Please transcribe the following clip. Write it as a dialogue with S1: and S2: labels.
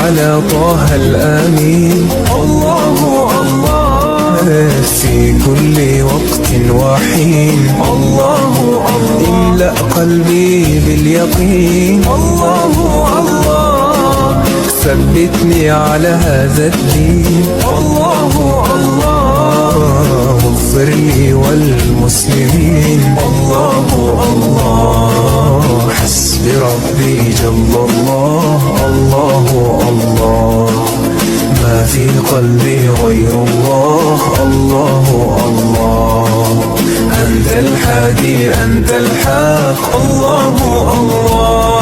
S1: على طه الأمين. الله الله في كل وقت وحين. الله الله املأ قلبي باليقين. الله الله ثبتني على هذا الدين. الله الله اغفر لي والمسلمين. الله الله حسبي ربي جل الله. الله الله ما في قلبي غير الله. الله الله أنت الحادي أنت الحق. الله الله